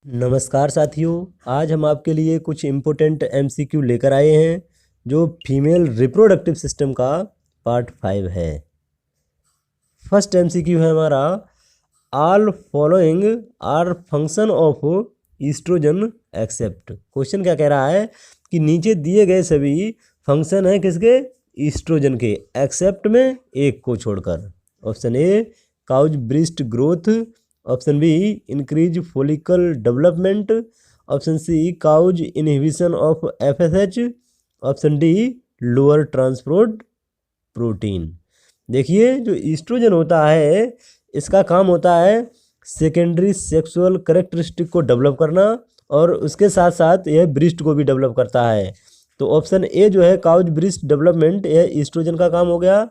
नमस्कार साथियों, आज हम आपके लिए कुछ इम्पोर्टेंट एमसीक्यू लेकर आए हैं जो फीमेल रिप्रोडक्टिव सिस्टम का पार्ट 5 है। फर्स्ट एमसीक्यू है हमारा, all following are function of estrogen except. Question क्या कह रहा है कि नीचे दिए गए सभी फंक्शन हैं किसके? ईस्ट्रोजन के, एक्सेप्ट में एक को छोड़कर। Option A cause breast growth, option B increase follicle development, option C cause inhibition of FSH, option D lower transport protein. देखिए, जो ईस्ट्रोजन होता है इसका काम होता है सेकेंडरी सेक्सुअल कैरेक्टरिस्टिक को डेवलप करना, और उसके साथ साथ यह ब्रेस्ट को भी डेवलप करता है। तो ऑप्शन ए जो है काउज ब्रेस्ट डेवलपमेंट, यह ईस्ट्रोजन का काम हो गया।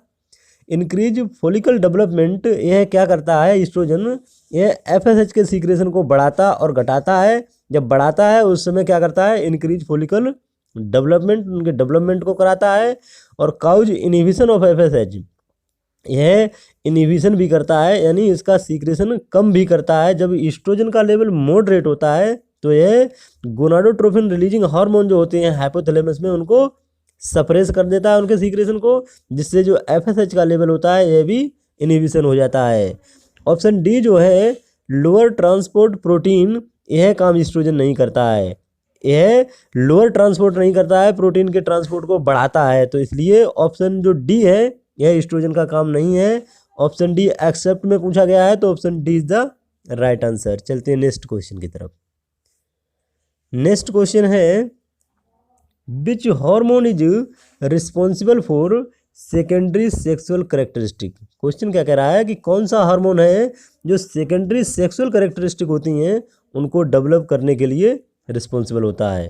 इंक्रीज फोलिकल डेवलपमेंट, यह क्या करता है ईस्ट्रोजन? यह एफएसएच के सीक्रेशन को बढ़ाता और घटाता है। जब बढ़ाता है उस समय क्या करता है? इंक्रीज फोलिकल डेवलपमेंट, उनके डेवलपमेंट को कराता है। और काउज इनहिबिशन ऑफ एफएसएच, यह इनहिबिशन भी करता है, यानी इसका सीक्रेशन कम भी करता है। जब ईस्ट्रोजन का लेवल मॉडरेट होता है तो यह गोनाडोट्रोपिन रिलीजिंग हार्मोन जो होते हैं हाइपोथैलेमस में, उनको सप्रेस कर देता है उनके सीक्रेशन को, जिससे जो एफएसएच का लेवल होता है यह भी इनहिबिशन हो जाता है। ऑप्शन डी जो है लोअर ट्रांसपोर्ट प्रोटीन, यह काम ईस्ट्रोजन नहीं करता है। यह लोअर ट्रांसपोर्ट नहीं करता है, प्रोटीन के ट्रांसपोर्ट को बढ़ाता है। तो इसलिए ऑप्शन जो डी है यह ईस्ट्रोजन का काम नहीं है। ऑप्शन डी एक्सेप्ट में पूछा गया है, तो option D is the right answer. चलते हैं नेक्स्ट क्वेश्चन की तरफ। नेक्स्ट क्वेश्चन है, which hormone is responsible for secondary sexual characteristic. Question क्या कह रहा है कि कौन सा हार्मोन है जो सेकेंडरी सेक्सुअल कैरेक्टरिस्टिक होती हैं उनको डेवलप करने के लिए रिस्पॉन्सिबल होता है।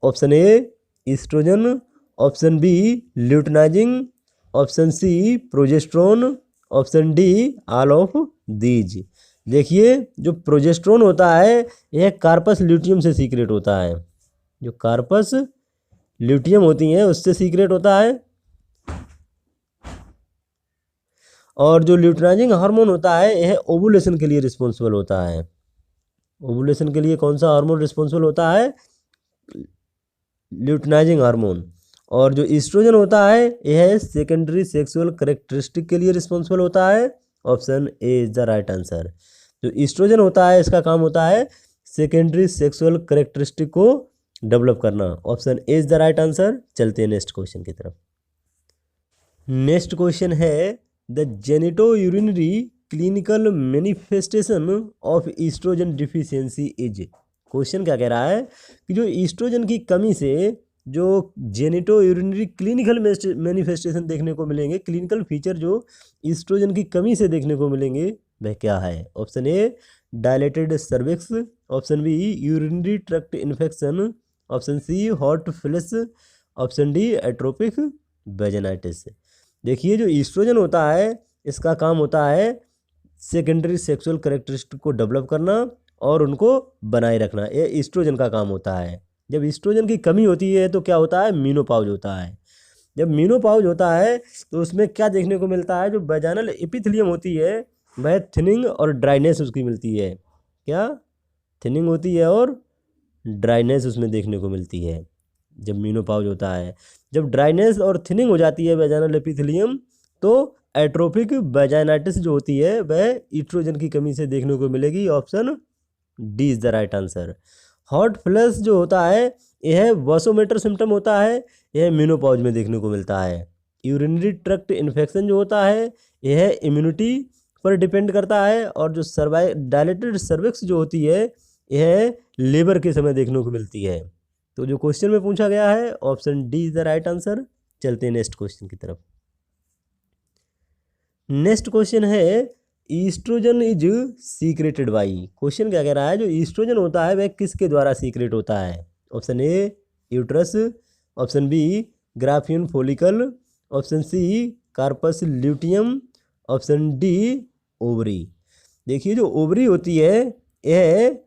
Option A estrogen, option B luteinizing, option C progesterone, option D all of these. देखिए, जो प्रोजेस्टेरोन होता है यह कार्पस ल्यूटियम से सीक्रेट होता है। जो कार्पस ल्यूटियम होती हैं उससे सीक्रेट होता है। और जो ल्यूटिनाइजिंग हार्मोन होता है यह ओवुलेशन के लिए रिस्पॉन्सिबल होता है। ओवुलेशन के लिए कौन सा हार्मोन रिस्पॉन्सिबल होता है? Luteinizing hormone. और जो ईस्ट्रोजन होता है यह सेकेंडरी सेक्सुअल कैरेक्टरिस्टिक के लिए रिस्पॉन्सिबल होता है। Option A is the right answer. जो ईस्ट्रोजन होता है इसका काम होता है सेकेंडरी सेक्सुअल कैरेक्टरिस्टिक को डेवलप करना। Option A is the right answer. चलते हैं नेक्स्ट क्वेश्चन की तरफ। नेक्स्ट क्वेश्चन है, the genitourinary clinical manifestation of estrogen deficiency is. Question क्या कह रहा है कि जो ईस्ट्रोजन की कमी से जो जेनिटो यूरिनरी क्लिनिकल मैनिफेस्टेशन देखने को मिलेंगे, क्लिनिकल फीचर जो ईस्ट्रोजन की कमी से देखने को मिलेंगे, वह क्या है? Option A dilated cervix, option B urinary tract infection, option C hot flash, option D atrophic vaginitis. देखिए, जो ईस्ट्रोजन होता है इसका काम होता है सेकेंडरी सेक्सुअल कैरेक्टरिस्टिक को डेवलप करना और उनको बनाए रखना। ये ईस्ट्रोजन का काम होता है। जब ईस्ट्रोजन की कमी होती है तो क्या होता है? मीनोपॉज होता है। जब मीनोपॉज होता है तो उसमें क्या देखने को मिलता है? जो वेजाइनल एपिथेलियम होती है वह थिनिंग और ड्राइनेस उसकी मिलती है। क्या? थिनिंग होती है और ड्राइनेस उसमें देखने को मिलती है जब मीनोपॉज होता है। जब ड्राइनेस और थिनिंग हो जाती है वेजाइनल एपिथेलियम, तो एट्रोपिक वेजाइनाइटिस जो होती है वह ईस्ट्रोजन की कमी से देखने को मिलेगी। Option D is the right answer. Hot flash जो होता है यह वसोमेटर सिम्टम होता है, यह मीनोपॉज में देखने को मिलता है। यूरिनरी ट्रैक्ट इन्फेक्शन जो होता है यह इम्यूनिटी पर डिपेंड करता है। और जो डायलेटेड सर्विक्स जो होती है यह लेबर के समय देखने को मिलती है। तो जो क्वेश्चन में पूछा गया है option D is the right answer. चलते हैं नेक्स्ट क्वेश्चन की तरफ। नेक्स्ट क्वेश्चन है, estrogen is secreted by. Question क्या कह रहा है? जो ईस्ट्रोजन होता है वह किसके द्वारा सीक्रेट होता है? Option A uterus, option B Graafian follicle, option C corpus luteum, option D ovary. देखिए, जो ओवरी होती है यह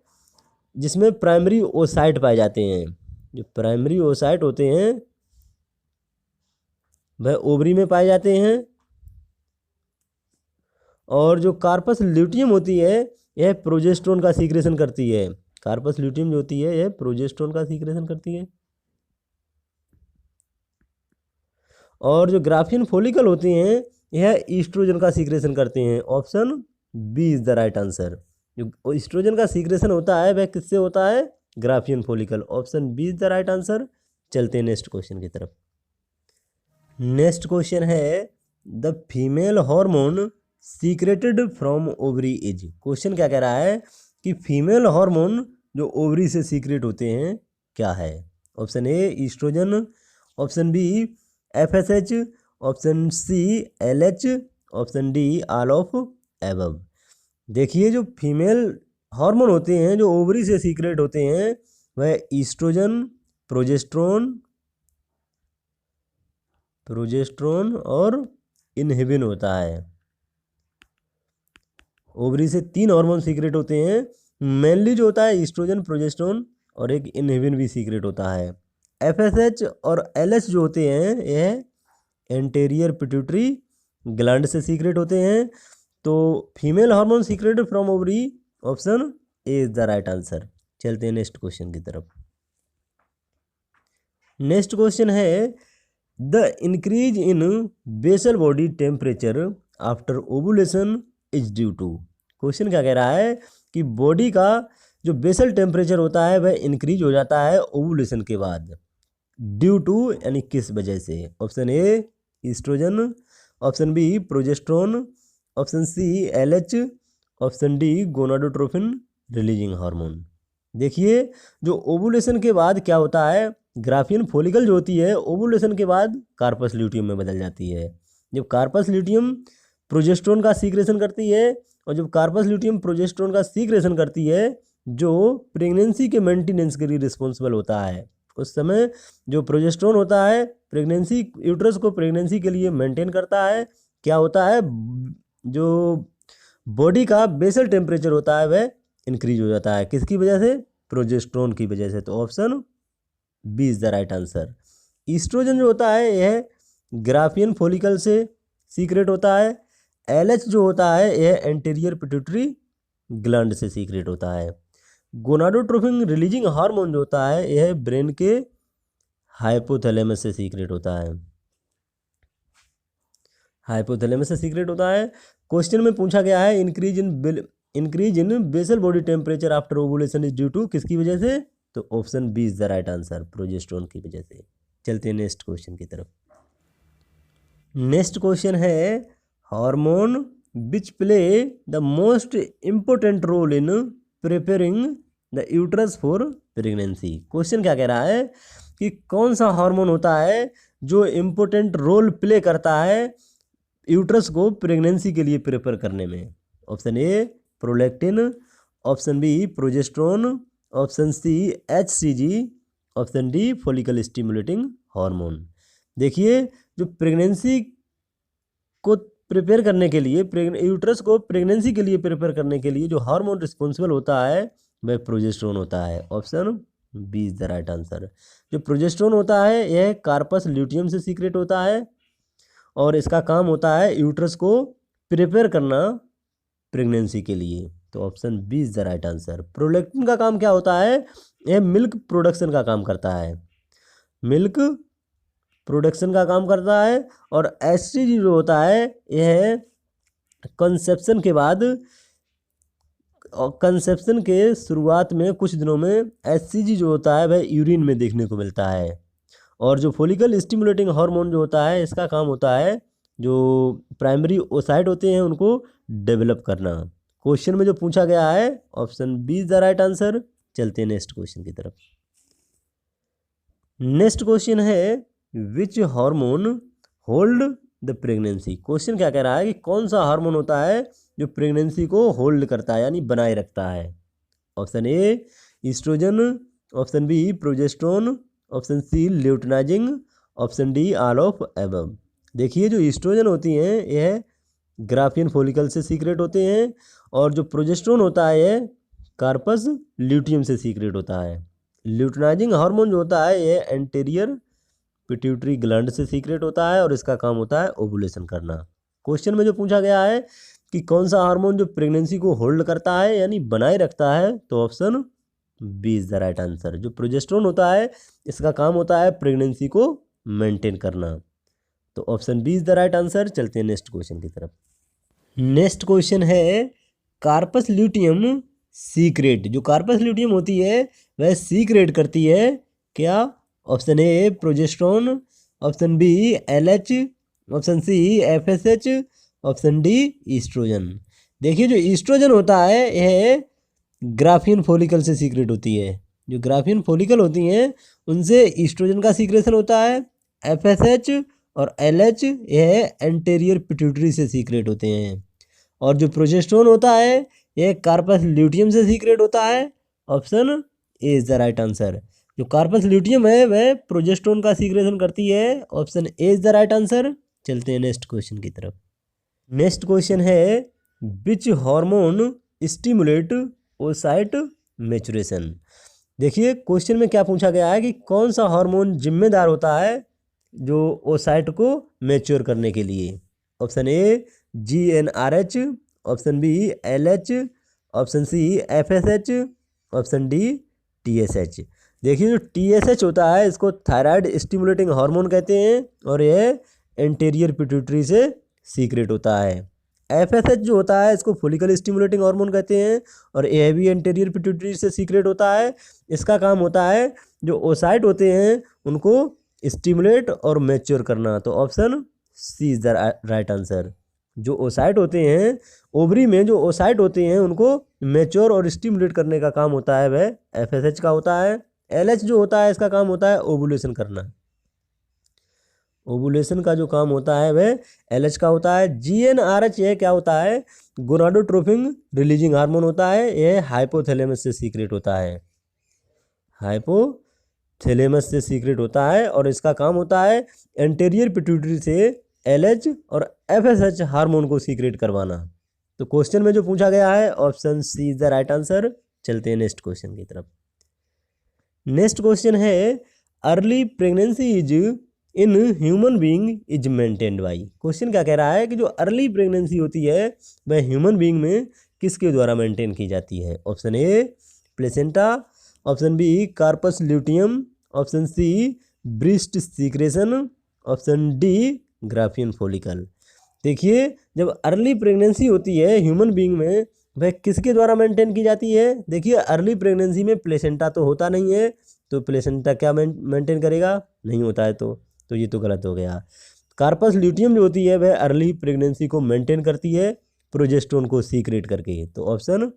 जिसमें प्राइमरी ओसाइट पाए जाते हैं। जो प्राइमरी ओसाइट होते हैं वह ओवरी में पाए जाते हैं। और जो कार्पस ल्यूटियम होती है यह प्रोजेस्टेरोन का सीक्रेशन करती है। कार्पस ल्यूटियम जो होती है यह प्रोजेस्टेरोन का सीक्रेशन करती है। और जो ग्राफियन फॉलिकल होती हैं यह ईस्ट्रोजन का सीक्रेशन करते हैं। Option B is the right answer. जो ईस्ट्रोजन का सीक्रेशन होता है वह किससे होता है? Graafian follicle. Option B is the right answer. चलते हैं नेक्स्ट क्वेश्चन की तरफ। नेक्स्ट क्वेश्चन है the female hormone secreted from ovary is. Question क्या कह रहा है कि फीमेल हार्मोन जो ओवरी से सीक्रेट होते हैं क्या है? Option A estrogen, option B FSH, option C LH, option D all of above. देखिए जो फीमेल हार्मोन होते हैं जो ओवरी से सीक्रेट होते हैं वह ईस्ट्रोजन, प्रोजेस्ट्रोन और इनहिबिन होता है। ओवरी से 3 हार्मोन सीक्रेट होते हैं, मेनली जो होता है ईस्ट्रोजन, प्रोजेस्ट्रोन और एक इनहिबिन भी सीक्रेट होता है। FSH और LH जो होते हैं यह एंटेरियर पिट्यूटरी ग्लैंड से सीक्रेट होते हैं। तो female hormone secreted from ovary, option A is the right answer. चलते हैं नेक्स्ट क्वेश्चन की तरफ। नेक्स्ट क्वेश्चन है the increase in basal body temperature after ovulation is due to. Question क्या कह रहा है कि बॉडी का जो बेसल टेम्परेचर होता है वह इंक्रीज हो जाता है ओवुलेशन के बाद। ड्यू टू यानी किस वजह से? Option A estrogen, option B progesterone, option C LH, option D gonadotropin releasing hormone. देखिए जो ओवुलेशन के बाद क्या होता है, ग्राफियन फॉलिकल जो होती है ओवुलेशन के बाद कार्पस ल्यूटियम में बदल जाती है। जब कार्पस ल्यूटियम प्रोजेस्ट्रोन का सीक्रेशन करती है और जब कार्पस ल्यूटियम प्रोजेस्ट्रोन का सीक्रेशन करती है जो प्रेगनेंसी के मेंटेनेंस के लिए रिस्पॉन्सिबल होता है, उस समय जो प्रोजेस्ट्रोन होता है प्रेगनेंसी यूट्रस को प्रेगनेंसी के लिए मेंटेन करता है। क्या होता है, जो बॉडी का बेसल टेम्परेचर होता है वह इंक्रीज हो जाता है। किसकी वजह से? प्रोजेस्ट्रोन की वजह से। तो option B is the right answer. Estrogen जो होता है यह ग्राफियन फॉलिकल से सीक्रेट होता है। LH जो होता है यह एंटीरियर पिट्यूटरी ग्लैंड से सीक्रेट होता है। गोनाडोट्रोपिन रिलीजिंग हार्मोन जो होता है यह ब्रेन के हाइपोथैलेमस से सीक्रेट होता है। हाइपोथैलेमस से सीक्रेट होता है। क्वेश्चन में पूछा गया है increase in basal body temperature after ovulation is due to किसकी वजह से? तो option B is the right answer, progesterone की वजह से। चलते हैं नेक्स्ट क्वेश्चन की तरफ। नेक्स्ट क्वेश्चन है hormone which play the most important role in preparing the uterus for pregnancy. Question क्या कह रहा है कि कौन सा हार्मोन होता है जो इम्पोर्टेंट रोल प्ले करता है यूट्रस को प्रेगनेंसी के लिए प्रिपेयर करने में? Option A prolactin, option B progesterone, option C HCG, option D follicle stimulating hormone. देखिए जो प्रेगनेंसी को प्रिपेयर करने के लिए यूट्रस को प्रेगनेंसी के लिए प्रिपेयर करने के लिए जो हार्मोन रिस्पॉन्सिबल होता है वह प्रोजेस्ट्रोन होता है। Option B is the right answer. जो प्रोजेस्ट्रोन होता है यह कार्पस ल्यूटियम से सीक्रेट होता है और इसका काम होता है यूट्रस को प्रिपेयर करना प्रेगनेंसी के लिए। तो option B is the right answer. Prolactin का काम क्या होता है? यह मिल्क प्रोडक्शन का काम करता है, मिल्क प्रोडक्शन का काम करता है। और HCG जो होता है यह कंसेप्शन के बाद, कंसेप्शन के शुरुआत में कुछ दिनों में HCG जो होता है वह यूरिन में देखने को मिलता है। और जो फॉलिकल स्टिमुलेटिंग हार्मोन जो होता है इसका काम होता है जो प्राइमरी ओसाइट होते हैं उनको डेवलप करना। क्वेश्चन में जो पूछा गया है option B is the right answer. चलते हैं नेक्स्ट क्वेश्चन की तरफ। नेक्स्ट क्वेश्चन है which hormone hold the pregnancy. Question क्या कह रहा है कि कौन सा हार्मोन होता है जो प्रेगनेंसी को होल्ड करता है यानी बनाए रखता है? Option A estrogen, option B progesterone, option C luteinizing, option D all of above. देखिए जो ईस्ट्रोजन होती हैं यह ग्राफियन फॉलिकल से सीक्रेट होते हैं और जो प्रोजेस्ट्रोन होता है यह कार्पस ल्यूटियम से सीक्रेट होता है। ल्यूटिनाइजिंग हार्मोन जो होता है यह एंटीरियर पिट्यूटरी ग्लैंड से सीक्रेट होता है और इसका काम होता है ओवुलेशन करना। क्वेश्चन में जो पूछा गया है कि कौन सा हार्मोन जो प्रेगनेंसी को होल्ड करता है यानी बनाए रखता है, तो option B is the right answer. जो प्रोजेस्टेरोन होता है इसका काम होता है प्रेगनेंसी को मेंटेन करना। तो option B is the right answer. चलते हैं नेक्स्ट क्वेश्चन की तरफ। नेक्स्ट क्वेश्चन है कार्पस ल्यूटियम सीक्रेट। जो कार्पस ल्यूटियम होती है वह सीक्रेट करती है क्या? Option A progesterone, option B LH, option C FSH, option D estrogen. देखिए जो ईस्ट्रोजन होता है यह ग्राफियन फॉलिकल से सीक्रेट होती है। जो ग्राफियन फॉलिकल होती हैं उनसे ईस्ट्रोजन का सीक्रेशन होता है। एफएसएच और एलएच यह एंटेरियर पिट्यूटरी से सीक्रेट होते हैं। और जो प्रोजेस्टेरोन होता है यह कार्पस ल्यूटियम से सीक्रेट होता है। Option A is the right answer. जो कार्पस ल्यूटियम है वह प्रोजेस्टेरोन का सीक्रेशन करती है। Option A is the right answer. चलते हैं नेक्स्ट क्वेश्चन की तरफ। नेक्स्ट क्वेश्चन है which hormone stimulate oocyte maturation. देखिए क्वेश्चन में क्या पूछा गया है कि कौन सा हार्मोन जिम्मेदार होता है जो ओसाइट को मैच्योर करने के लिए। Option A GnRH, option B LH, option C FSH, option D TSH। देखिए जो TSH होता है इसको थायराइड स्टिमुलेटिंग हार्मोन कहते हैं और यह एंटेरियर पिट्यूटरी से सीक्रेट होता है। FSH जो होता है इसको फॉलिकल स्टिमुलेटिंग हार्मोन कहते हैं और यह भी एंटेरियर पिट्यूटरी से सीक्रेट होता है। इसका काम होता है जो ओसाइट होते हैं उनको स्टिमुलेट और मैच्योर करना। तो option C is the right answer. जो ओसाइट होते हैं ओवरी में जो ओसाइट होते हैं उनको मैच्योर और स्टिमुलेट करने का काम होता है वह FSH का होता है। LH जो होता है इसका काम होता है ओवुलेशन करना। ओवुलेशन का जो काम होता है वह LH का होता है। GnRH यह क्या होता है? गोनाडोट्रोपिन रिलीजिंग हार्मोन होता है। यह हाइपोथैलेमस से सीक्रेट होता है। हाइपोथैलेमस से सीक्रेट होता है और इसका काम होता है एंटेरियर पिट्यूटरी से LH और FSH हार्मोन को सीक्रेट करवाना। तो क्वेश्चन में जो पूछा गया है option C is the right answer. चलते हैं नेक्स्ट क्वेश्चन की तरफ। नेक्स्ट क्वेश्चन है early pregnancy is in human being is maintained by. Question क्या कह रहा है कि जो अर्ली प्रेगनेंसी होती है वह ह्यूमन बीइंग में किसके द्वारा मेंटेन की जाती है। Option A placenta, option B corpus luteum, option C breast secretion, option D Graafian follicle. देखिए जब अर्ली प्रेगनेंसी होती है ह्यूमन बीइंग में वह किसके द्वारा मेंटेन की जाती है। देखिए अर्ली प्रेगनेंसी में प्लेसेंटा तो होता नहीं है तो प्लेसेंटा क्या मेंटेन करेगा? नहीं होता है तो ये तो गलत हो गया। कार्पस ल्यूटियम जो होती है वह अर्ली प्रेगनेंसी को मेंटेन करती है प्रोजेस्टेरोन को सीक्रेट करके। तो option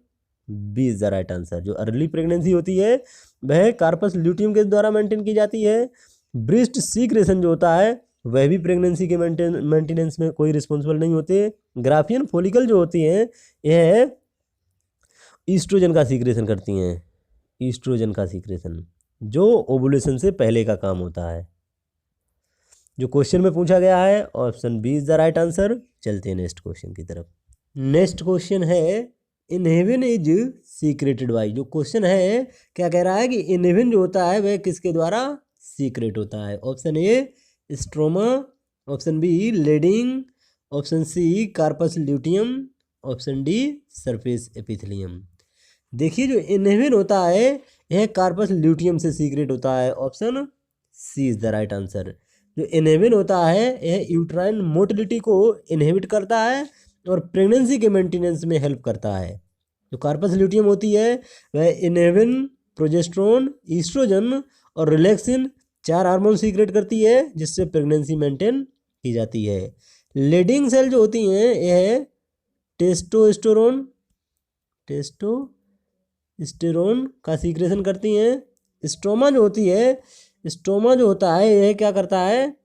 B is the right answer. जो अर्ली प्रेगनेंसी होती है वह कार्पस ल्यूटियम के द्वारा मेंटेन की जाती है। ब्रेस्ट सीक्रेशन जो होता है वह भी प्रेगनेंसी के मेंटेनेंस में कोई रिस्पॉन्सिबल नहीं होते। ग्राफियन फॉलिकल जो होती हैं यह ईस्ट्रोजन का सीक्रेशन करती हैं। ईस्ट्रोजन का सीक्रेशन जो ओवुलेशन से पहले का काम होता है। जो क्वेश्चन में पूछा गया है option B is the right answer. चलते हैं नेक्स्ट क्वेश्चन की तरफ। नेक्स्ट क्वेश्चन है इनहिबिन इज सीक्रेटेड बाई। जो क्वेश्चन है क्या कह रहा है कि इनहिबिन जो होता है वह किसके द्वारा सीक्रेट होता है। Option A stroma, option B Leydig, option C corpus luteum, option D surface epithelium. देखिए जो इनहिबिन होता है यह कार्पस ल्यूटियम से सीक्रेट होता है। Option C is the right answer. जो इनहिबिन होता है यह यूट्राइन मोटिलिटी को इनहिबिट करता है और प्रेगनेंसी के मेंटेनेंस में हेल्प करता है। जो कार्पस ल्यूटियम होती है वह इनहिबिन, प्रोजेस्टेरोन, ईस्ट्रोजन और रिलैक्सिन 4 हार्मोन सीक्रेट करती है जिससे प्रेगनेंसी मेंटेन की जाती है। लीडिंग सेल जो होती हैं यह टेस्टोस्टेरोन का सीक्रेशन करती हैं। स्ट्रोमा जो होती है स्ट्रोमा जो होता है यह क्या करता है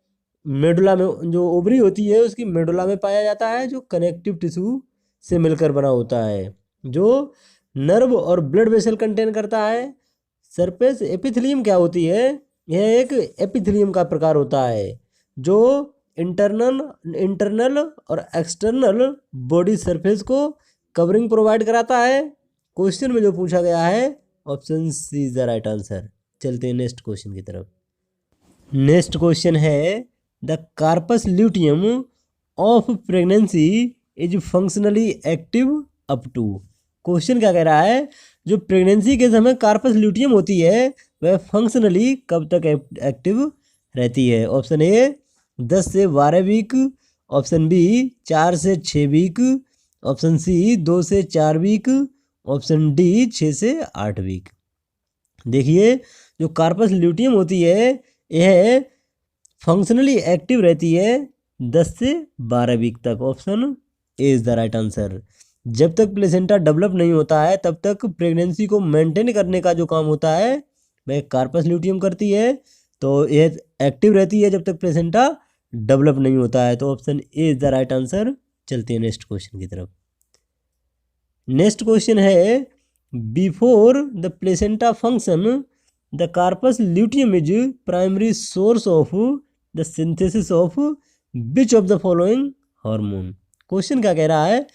मेडुला में जो ओवरी होती है उसकी मेडुला में पाया जाता है जो कनेक्टिव टिश्यू से मिलकर बना होता है जो नर्व और ब्लड वेसल कंटेन करता है। सरफेस एपिथेलियम क्या होती है? यह एक एपिथेलियम का प्रकार होता है जो इंटरनल और एक्सटर्नल बॉडी सरफेस को कवरिंग प्रोवाइड कराता है। क्वेश्चन में जो पूछा गया है option C is the right answer. चलते हैं नेक्स्ट क्वेश्चन की तरफ। नेक्स्ट क्वेश्चन है the corpus luteum of pregnancy is functionally active up to. Question क्या कह रहा है जो प्रेगनेंसी के समय कार्पस ल्यूटियम होती है वह फंक्शनली कब तक एक्टिव रहती है? ऑप्शन ए 10 से 12 वीक, ऑप्शन बी 4 से 6 वीक, ऑप्शन सी 2 से 4 वीक, ऑप्शन डी 6 से 8 वीक। देखिए जो कार्पस ल्यूटियम होती है यह फंक्शनली एक्टिव रहती है 10 से 12 वीक तक। Option A is the right answer. जब तक प्लेसेंटा डेवलप नहीं होता है तब तक प्रेगनेंसी को मेंटेन करने का जो काम होता है वह कार्पस ल्यूटियम करती है, तो यह एक्टिव रहती है जब तक प्लेसेंटा डेवलप नहीं होता है। तो option A is the right answer. चलते हैं नेक्स्ट क्वेश्चन की तरफ। नेक्स्ट क्वेश्चन है before the placenta function the corpus luteum is primary source of the synthesis of which of the following hormone. Question क्या कह रहा है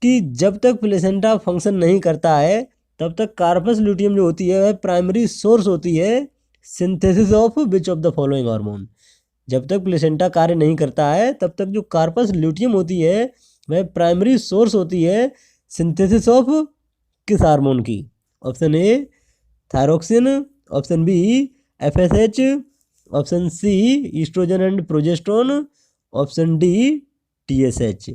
कि जब तक प्लेसेंटा फंक्शन नहीं करता है तब तक कार्पस ल्यूटियम जो होती है वह प्राइमरी सोर्स होती है synthesis of which of the following hormone. जब तक प्लेसेंटा कार्य नहीं करता है तब तक जो कार्पस ल्यूटियम होती है वह प्राइमरी सोर्स होती है सिंथेसिस ऑफ किस हार्मोन की? Option A thyroxine, option B FSH, option C oestrogen and progesterone, option D TSH.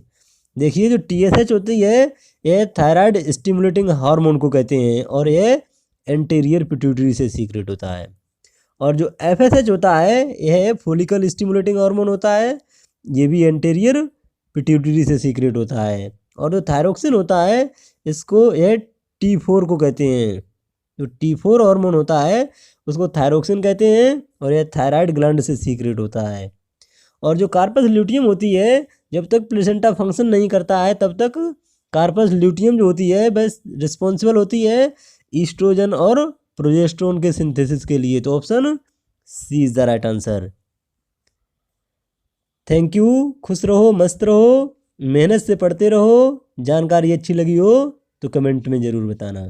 देखिए जो टीएसएच होती है यह थायराइड स्टिमुलेटिंग हार्मोन को कहते हैं और यह एंटीरियर पिट्यूटरी से सीक्रेट होता है। और जो एफएसएच होता है यह फोलिकल स्टिमुलेटिंग हार्मोन होता है, ये भी एंटीरियर पिट्यूटरी से सीक्रेट होता है। और जो थायरोक्सिन होता है इसको यह T4 को कहते हैं। जो T4 हार्मोन होता है उसको थायरोक्सिन कहते हैं और यह थायराइड ग्लैंड से सीक्रेट होता है। और जो कार्पस ल्यूटियम होती है जब तक प्लेसेंटा फंक्शन नहीं करता है तब तक कार्पस ल्यूटियम जो होती है बस रिस्पॉन्सिबल होती है ईस्ट्रोजन और प्रोजेस्टेरोन के सिंथेसिस के लिए। तो option C is the right answer. Thank you. खुश रहो, मस्त रहो, मेहनत से पढ़ते रहो। जानकारी अच्छी लगी हो तो कमेंट में ज़रूर बताना।